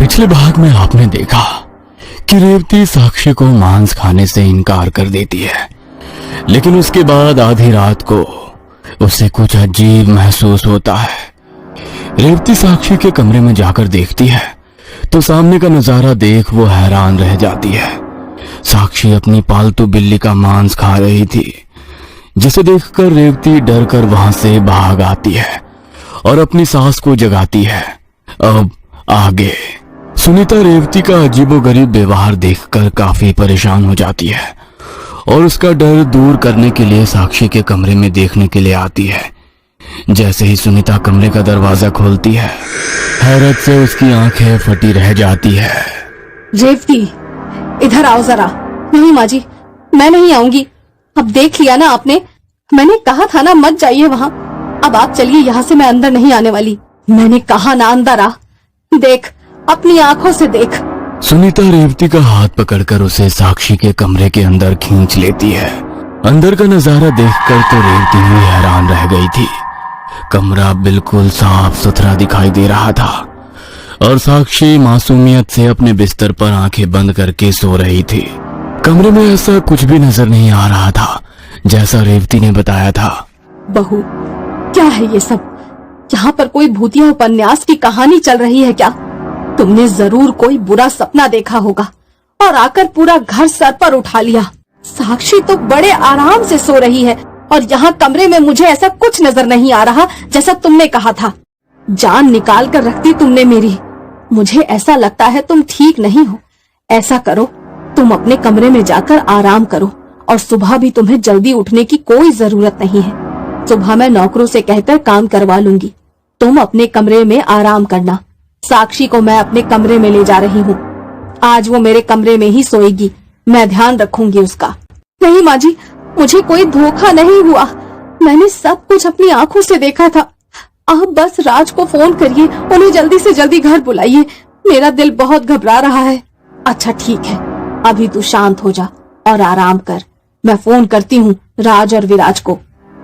पिछले भाग में आपने देखा कि रेवती साक्षी को मांस खाने से इनकार कर देती है, लेकिन उसके बाद आधी रात को उसे कुछ अजीब महसूस होता है। रेवती साक्षी के कमरे में जाकर देखती है तो सामने का नजारा देख वो हैरान रह जाती है। साक्षी अपनी पालतू बिल्ली का मांस खा रही थी, जिसे देखकर रेवती डर कर वहां से भाग आती है और अपनी सास को जगाती है। अब आगे सुनीता रेवती का अजीबोगरीब व्यवहार देखकर काफी परेशान हो जाती है और उसका डर दूर करने के लिए साक्षी के कमरे में देखने के लिए आती है। जैसे ही सुनीता कमरे का दरवाजा खोलती है, हैरत से उसकी आंखें फटी रह जाती है। रेवती, इधर आओ जरा। नहीं माँ जी, मैं नहीं आऊंगी। अब देख लिया ना आपने, मैंने कहा था ना मत जाइए वहाँ। अब आप चलिए यहाँ से, मैं अंदर नहीं आने वाली। मैंने कहा ना अंदर आ, देख अपनी आंखों से देख। सुनीता रेवती का हाथ पकड़कर उसे साक्षी के कमरे के अंदर खींच लेती है। अंदर का नजारा देखकर तो रेवती भी हैरान रह गई थी। कमरा बिल्कुल साफ सुथरा दिखाई दे रहा था और साक्षी मासूमियत से अपने बिस्तर पर आंखें बंद करके सो रही थी। कमरे में ऐसा कुछ भी नजर नहीं आ रहा था जैसा रेवती ने बताया था। बहू, क्या है ये सब? यहाँ पर कोई भूतिया उपन्यास की कहानी चल रही है क्या? तुमने जरूर कोई बुरा सपना देखा होगा और आकर पूरा घर सर पर उठा लिया। साक्षी तो बड़े आराम से सो रही है और यहाँ कमरे में मुझे ऐसा कुछ नजर नहीं आ रहा जैसा तुमने कहा था। जान निकाल कर रखती तुमने मेरी। मुझे ऐसा लगता है तुम ठीक नहीं हो। ऐसा करो, तुम अपने कमरे में जाकर आराम करो और सुबह भी तुम्हें जल्दी उठने की कोई जरूरत नहीं है। सुबह मैं नौकरों से कहकर काम करवा लूंगी। तुम अपने कमरे में आराम करना। साक्षी को मैं अपने कमरे में ले जा रही हूँ। आज वो मेरे कमरे में ही सोएगी। मैं ध्यान रखूंगी उसका। नहीं माँ जी, मुझे कोई धोखा नहीं हुआ। मैंने सब कुछ अपनी आंखों से देखा था। आप बस राज को फोन करिए, उन्हें जल्दी से जल्दी घर बुलाइए। मेरा दिल बहुत घबरा रहा है। अच्छा ठीक है, अभी तू शांत हो जा और आराम कर। मैं फोन करती हूँ राज और विराज को।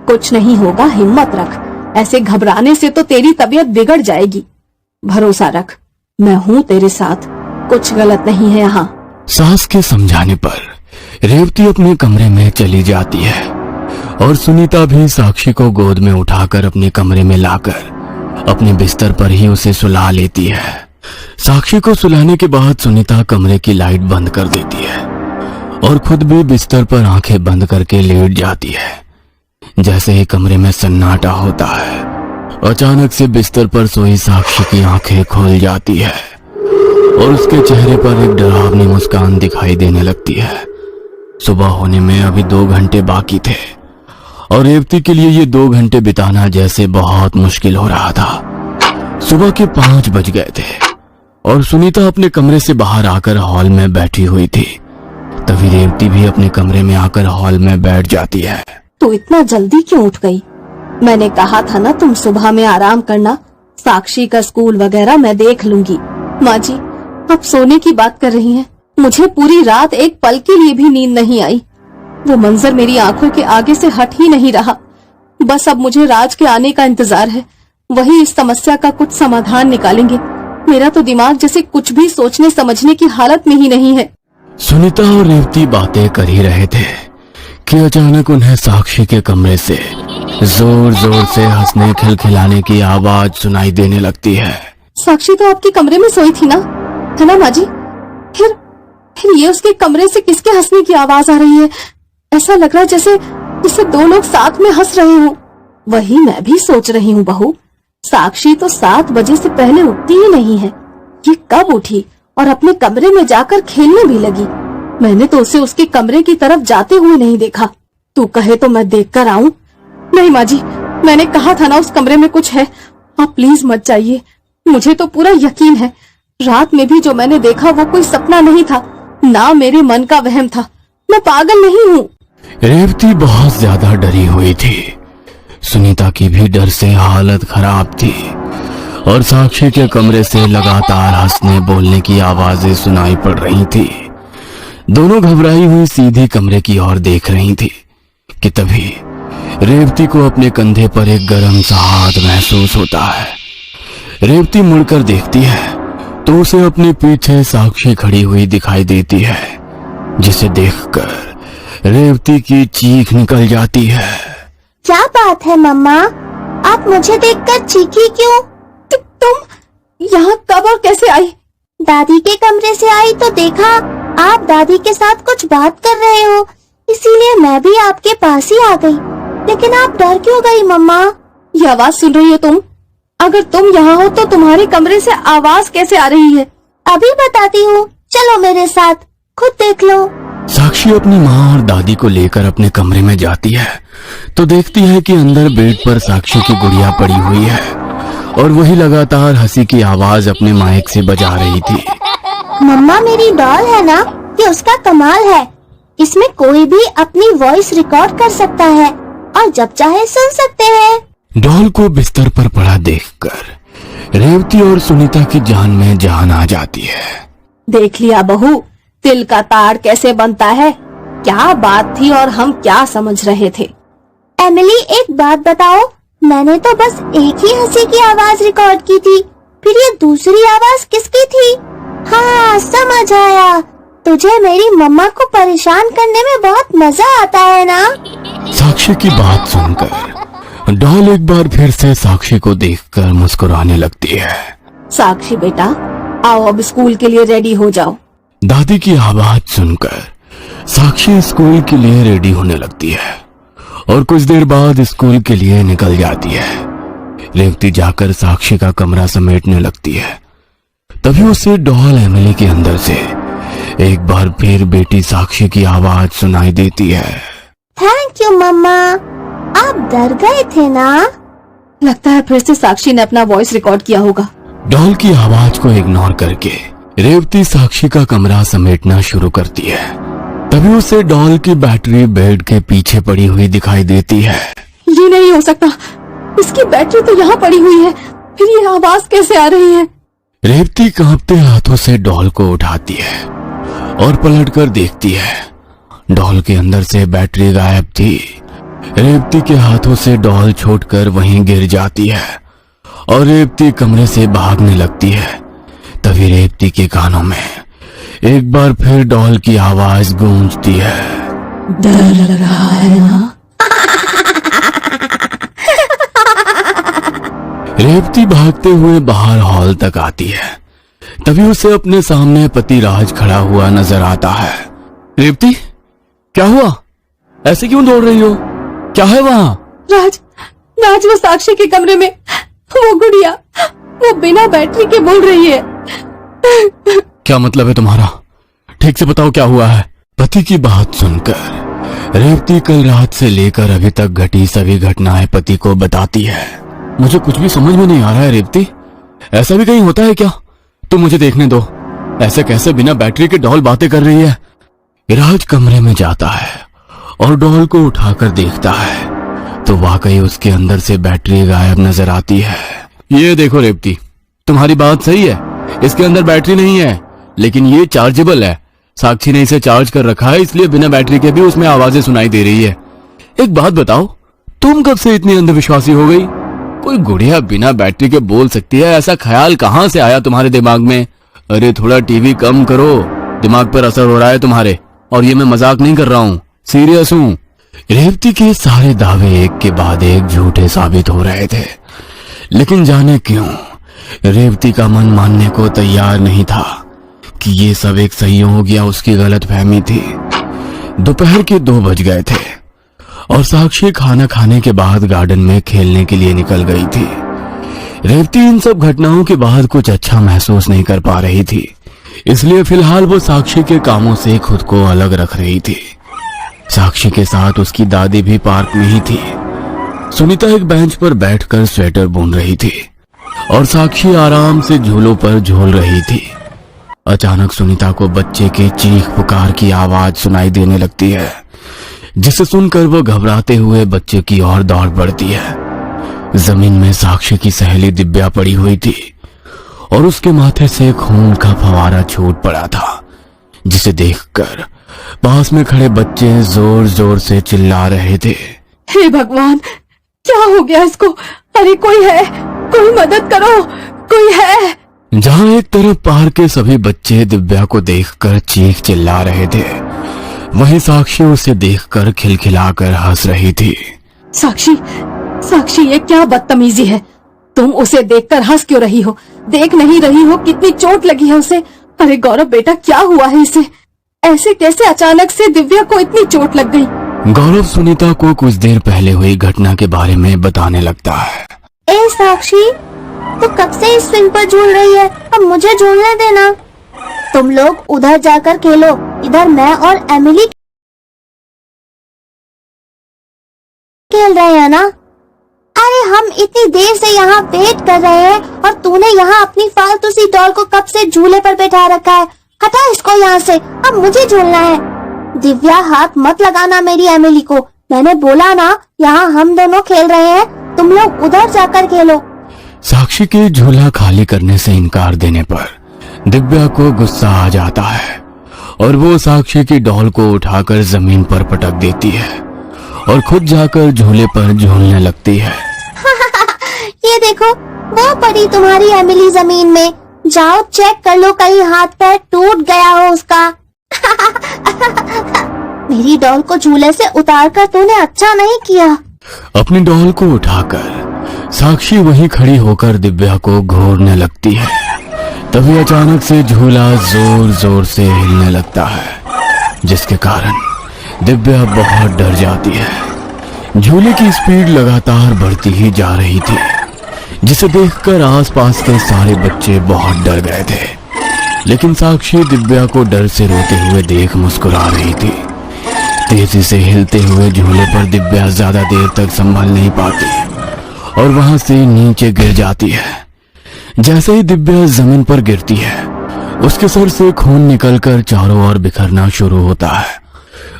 कुछ नहीं होगा, हिम्मत रख। ऐसे घबराने से तो तेरी तबीयत बिगड़ जाएगी। भरोसा रख, मैं हूँ तेरे साथ। कुछ गलत नहीं है यहाँ। सास के समझाने पर रेवती अपने कमरे में चली जाती है और सुनीता भी साक्षी को गोद में उठाकर अपने कमरे में लाकर अपने बिस्तर पर ही उसे सुला लेती है। साक्षी को सुलाने के बाद सुनीता कमरे की लाइट बंद कर देती है और खुद भी बिस्तर पर आंखें बंद करके लेट जाती है। जैसे ही कमरे में सन्नाटा होता है, अचानक से बिस्तर पर सोई साक्षी की आंखें खुल जाती है और उसके चेहरे पर एक डरावनी मुस्कान दिखाई देने लगती है। सुबह होने में अभी 2 घंटे बाकी थे और रेवती के लिए ये 2 घंटे बिताना जैसे बहुत मुश्किल हो रहा था। सुबह के 5 बज गए थे और सुनीता अपने कमरे से बाहर आकर हॉल में बैठी हुई थी। तभी रेवती भी अपने कमरे में आकर हॉल में बैठ जाती है। तू इतना जल्दी क्यों उठ गई? मैंने कहा था ना तुम सुबह में आराम करना। साक्षी का स्कूल वगैरह मैं देख लूंगी। माँ जी, अब सोने की बात कर रही हैं। मुझे पूरी रात एक पल के लिए भी नींद नहीं आई। वो मंजर मेरी आंखों के आगे से हट ही नहीं रहा। बस अब मुझे राज के आने का इंतजार है। वही इस समस्या का कुछ समाधान निकालेंगे। मेरा तो दिमाग जैसे कुछ भी सोचने समझने की हालत में ही नहीं है। सुनीता और रेवती बातें कर ही रहे थे कि अचानक उन्हें साक्षी के कमरे से जोर जोर से हंसने खिलखिलाने की आवाज सुनाई देने लगती है। साक्षी तो आपके कमरे में सोई थी ना, है ना माँ जी? फिर ये उसके कमरे से किसके हंसने की आवाज आ रही है? ऐसा लग रहा है जैसे 2 लोग साथ में हंस रहे हों। वही मैं भी सोच रही हूँ बहू। साक्षी तो 7 बजे से पहले उठती ही नहीं है। ये कब उठी और अपने कमरे में जाकर खेलने भी लगी? मैंने तो उसे उसके कमरे की तरफ जाते हुए नहीं देखा। तू कहे तो मैं देख कर आऊं? नहीं माँ जी, मैंने कहा था ना उस कमरे में कुछ है। आप प्लीज मत जाइए। मुझे तो पूरा यकीन है रात में भी जो मैंने देखा वो कोई सपना नहीं था, ना मेरे मन का वहम था। मैं पागल नहीं हूँ। रेवती बहुत ज्यादा डरी हुई थी। सुनीता की भी डर से हालत खराब थी और साक्षी के कमरे से लगातार हंसने बोलने की आवाजें सुनाई पड़ रही थी। दोनों घबराई हुई सीधी कमरे की ओर देख रही थी कि तभी रेवती को अपने कंधे पर एक गर्म सा हाथ महसूस होता है। रेवती मुड़कर देखती है तो उसे अपने पीछे साक्षी खड़ी हुई दिखाई देती है, जिसे देखकर रेवती की चीख निकल जाती है। क्या बात है मम्मा, आप मुझे देखकर चीखी क्यों? तुम यहाँ कब और कैसे आई? दादी के कमरे से आई तो देखा आप दादी के साथ कुछ बात कर रहे हो, इसीलिए मैं भी आपके पास ही आ गई। लेकिन आप डर क्यों गई मम्मा? ये आवाज सुन रही हो तुम? अगर तुम यहाँ हो तो तुम्हारे कमरे से आवाज कैसे आ रही है? अभी बताती हूँ, चलो मेरे साथ, खुद देख लो। साक्षी अपनी माँ और दादी को लेकर अपने कमरे में जाती है तो देखती है कि अंदर बेड पर साक्षी की गुड़िया पड़ी हुई है और वही लगातार हंसी की आवाज अपने माइक से बजा रही थी। मम्मा मेरी डॉल है ना, ये उसका कमाल है। इसमें कोई भी अपनी वॉइस रिकॉर्ड कर सकता है और जब चाहे सुन सकते हैं। डॉल को बिस्तर पर पड़ा देखकर रेवती और सुनीता की जान में जान आ जाती है। देख लिया बहू, तिल का ताड़ कैसे बनता है। क्या बात थी और हम क्या समझ रहे थे। एमिली एक बात बताओ, मैंने तो बस एक ही हंसी की आवाज रिकॉर्ड की थी, फिर ये दूसरी आवाज किसकी थी? हाँ समझ आया, तुझे मेरी मम्मा को परेशान करने में बहुत मजा आता है ना? साक्षी की बात सुनकर डॉल एक बार फिर से साक्षी को देखकर मुस्कुराने लगती है। साक्षी बेटा, आओ अब स्कूल के लिए रेडी हो जाओ। दादी की आवाज सुनकर साक्षी स्कूल के लिए रेडी होने लगती है और कुछ देर बाद स्कूल के लिए निकल जाती है। रेवती जाकर साक्षी का कमरा समेटने लगती है, तभी उसे डॉल एमिली के अंदर से एक बार फिर बेटी साक्षी की आवाज सुनाई देती है। थैंक यू मम्मा, आप डर गए थे ना? लगता है फिर से साक्षी ने अपना वॉइस रिकॉर्ड किया होगा। डॉल की आवाज को इग्नोर करके रेवती साक्षी का कमरा समेटना शुरू करती है, तभी उसे डॉल की बैटरी बेड के पीछे पड़ी हुई दिखाई देती है। ये नहीं हो सकता, इसकी बैटरी तो यहाँ पड़ी हुई है, फिर ये आवाज कैसे आ रही है? रेवती कांपते हाथों से डॉल को उठाती है और पलटकर देखती है। डॉल के अंदर से बैटरी गायब थी। रेवती के हाथों से डॉल छोड़कर वहीं गिर जाती है और रेवती कमरे से भागने लगती है। तभी रेवती के कानों में एक बार फिर डॉल की आवाज गूंजती है। डर लग रहा है ना? रेवती भागते हुए बाहर हॉल तक आती है, तभी उसे अपने सामने पति राज खड़ा हुआ नजर आता है। रेवती, क्या हुआ? ऐसे क्यों दौड़ रही हो? क्या है वहाँ? राज, राज वो साक्षी के कमरे में वो गुड़िया, वो बिना बैटरी के बोल रही है। क्या मतलब है तुम्हारा? ठीक से बताओ क्या हुआ है? पति की बात सुनकर रेवती कल रात से लेकर अभी तक घटी सभी घटनाएं पति को बताती है। मुझे कुछ भी समझ में नहीं आ रहा है रेवती, ऐसा भी कहीं होता है क्या? तुम मुझे देखने दो, ऐसे कैसे बिना बैटरी के डॉल बातें कर रही है? राज कमरे में जाता है और डॉल को उठाकर देखता है तो वाकई उसके अंदर से बैटरी गायब नजर आती है। ये देखो रेवती, तुम्हारी बात सही है, इसके अंदर बैटरी नहीं है, लेकिन ये चार्जेबल है। साक्षी ने इसे चार्ज कर रखा है, इसलिए बिना बैटरी के भी उसमें आवाजें सुनाई दे रही है। एक बात बताओ, तुम कब से इतनी अंधविश्वासी हो गई? कोई गुड़िया बिना बैटरी के बोल सकती है, ऐसा ख्याल कहाँ से आया तुम्हारे दिमाग में? अरे थोड़ा टीवी कम करो, दिमाग पर असर हो रहा है तुम्हारे। और ये मैं मजाक नहीं कर रहा हूँ, सीरियस हूँ। रेवती के सारे दावे एक के बाद एक झूठे साबित हो रहे थे, लेकिन जाने क्यों रेवती का मन मानने को तैयार नहीं था कि ये सब एक संयोग या उसकी गलतफहमी थी। दोपहर के 2 बज गए थे और साक्षी खाना खाने के बाद गार्डन में खेलने के लिए निकल गई थी। रेवती इन सब घटनाओं के बाद कुछ अच्छा महसूस नहीं कर पा रही थी, इसलिए फिलहाल वो साक्षी के कामों से खुद को अलग रख रही थी। साक्षी के साथ उसकी दादी भी पार्क में ही थी। सुनीता एक बेंच पर बैठकर स्वेटर बुन रही थी और साक्षी आराम से झूलों पर झूल रही थी। अचानक सुनीता को बच्चे के चीख पुकार की आवाज सुनाई देने लगती है, जिसे सुनकर वो घबराते हुए बच्चे की ओर दौड़ पड़ती है। जमीन में साक्षी की सहेली दिव्या पड़ी हुई थी और उसके माथे से खून का फवारा छूट पड़ा था, जिसे देखकर पास में खड़े बच्चे जोर जोर से चिल्ला रहे थे। हे भगवान, क्या हो गया इसको? अरे कोई है, कोई मदद करो, कोई है। जहां एक तरफ पार्क के सभी बच्चे दिव्या को देखकर चीख चिल्ला रहे थे, वहीं साक्षी उसे देखकर खिलखिलाकर हंस रही थी। साक्षी, साक्षी, ये क्या बदतमीजी है? तुम उसे देखकर हंस क्यों रही हो? देख नहीं रही हो कितनी चोट लगी है उसे? अरे गौरव बेटा, क्या हुआ है इसे? ऐसे कैसे अचानक से दिव्या को इतनी चोट लग गई? गौरव सुनीता को कुछ देर पहले हुई घटना के बारे में बताने लगता है। ए साक्षी, तू कब से इस स्विंग पर झूल रही है? अब मुझे झूलने देना। तुम लोग उधर जाकर खेलो, इधर मैं और एमिली खेल रहे हैं ना। अरे हम इतनी देर से यहाँ वेट कर रहे हैं और तूने यहाँ अपनी फालतू सी डॉल को कब से झूले पर बैठा रखा है। हटा इसको यहाँ से, अब मुझे झूलना है। दिव्या, हाथ मत लगाना मेरी एमिली को। मैंने बोला ना, यहाँ हम दोनों खेल रहे हैं, तुम लोग उधर जाकर खेलो। साक्षी के झूला खाली करने से इनकार देने पर दिव्या को गुस्सा आ जाता है और वो साक्षी की डॉल को उठाकर जमीन पर पटक देती है और खुद जाकर झूले पर झूलने लगती है। ये देखो, वो पड़ी तुम्हारी एमिली जमीन में। जाओ चेक कर लो, कहीं हाथ पैर टूट गया हो उसका। मेरी डॉल को झूले से उतारकर तूने अच्छा नहीं किया। अपनी डॉल को उठाकर साक्षी वहीं खड़ी होकर दिव्या को घूरने लगती है। तभी अचानक से झूला जोर जोर से हिलने लगता है, जिसके कारण दिव्या बहुत डर जाती है। झूले की स्पीड लगातार बढ़ती ही जा रही थी, जिसे देखकर आसपास के सारे बच्चे बहुत डर गए थे। लेकिन साक्षी दिव्या को डर से रोते हुए देख मुस्कुरा रही थी। तेजी से हिलते हुए झूले पर दिव्या ज्यादा देर तक संभल नहीं पाती और वहां से नीचे गिर जाती है। जैसे ही दिव्या जमीन पर गिरती है, उसके सर से खून निकलकर चारों ओर बिखरना शुरू होता है।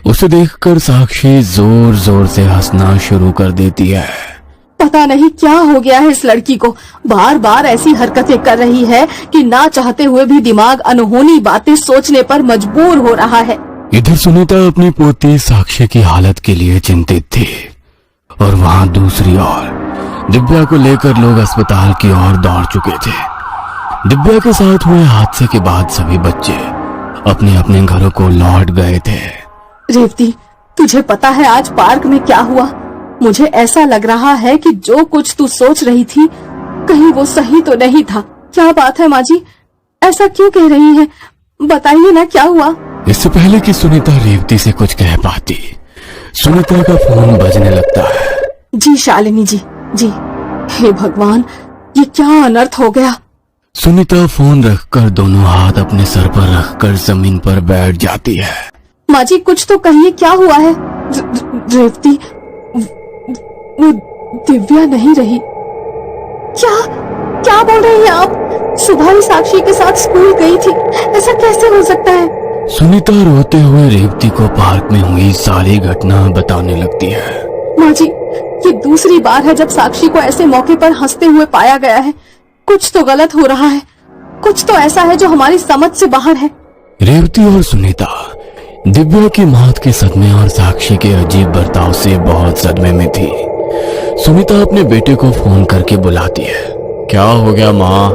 उसे देखकर साक्षी जोर जोर से हंसना शुरू कर देती है। पता नहीं क्या हो गया है इस लड़की को, बार बार ऐसी हरकतें कर रही है कि ना चाहते हुए भी दिमाग अनहोनी बातें सोचने पर मजबूर हो रहा है। इधर सुनीता अपनी पोती साक्षी की हालत के लिए चिंतित थी और वहां दूसरी ओर दिव्या को लेकर लोग अस्पताल की ओर दौड़ चुके थे। दिव्या के साथ हुए हादसे के बाद सभी बच्चे अपने अपने घरों को लौट गए थे। रेवती, तुझे पता है आज पार्क में क्या हुआ? मुझे ऐसा लग रहा है कि जो कुछ तू सोच रही थी कहीं वो सही तो नहीं था। क्या बात है माँ जी, ऐसा क्यों कह रही हैं? बताइए ना क्या हुआ। इससे पहले कि सुनीता रेवती से कुछ कह पाती, सुनीता का फोन बजने लगता है। जी शालिनी जी, जी। हे भगवान, ये क्या अनर्थ हो गया? सुनीता फोन रखकर दोनों हाथ अपने सर पर रखकर जमीन पर बैठ जाती है। माँ जी, कुछ तो कहिए, क्या हुआ है? रेवती, वो दिव्या नहीं रही। क्या बोल रही हैं आप? सुबह ही साक्षी के साथ स्कूल गई थी, ऐसा कैसे हो सकता है? सुनीता रोते हुए रेवती को पार्क में हुई सारी घटना बताने लगती है। माँ जी, ये दूसरी बार है जब साक्षी को ऐसे मौके पर हंसते हुए पाया गया है। कुछ तो गलत हो रहा है, कुछ तो ऐसा है जो हमारी समझ से बाहर है। रेवती और सुनीता दिव्या की मौत के सदमे और साक्षी के अजीब बर्ताव से बहुत सदमे में थी। सुनीता अपने बेटे को फोन करके बुलाती है। क्या हो गया माँ?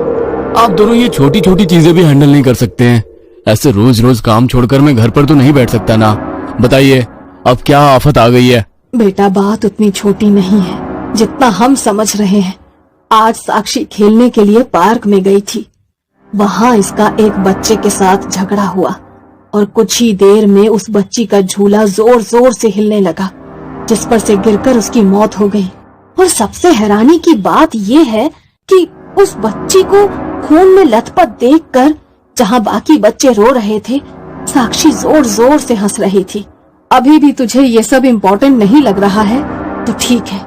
आप दोनों ये छोटी छोटी चीजें भी हैंडल नहीं कर सकते हैं? ऐसे रोज रोज काम छोड़कर मैं घर पर तो नहीं बैठ सकता ना। बताइए अब क्या आफत आ गई है? बेटा, बात उतनी छोटी नहीं है जितना हम समझ रहे हैं। आज साक्षी खेलने के लिए पार्क में गई थी। वहाँ इसका एक बच्चे के साथ झगड़ा हुआ और कुछ ही देर में उस बच्ची का झूला जोर जोर से हिलने लगा, जिस पर से गिरकर उसकी मौत हो गई। और सबसे हैरानी की बात ये है कि उस बच्ची को खून में लथपथ देखकर जहाँ बाकी बच्चे रो रहे थे, साक्षी जोर जोर से हंस रही थी। अभी भी तुझे ये सब इम्पोर्टेंट नहीं लग रहा है तो ठीक है,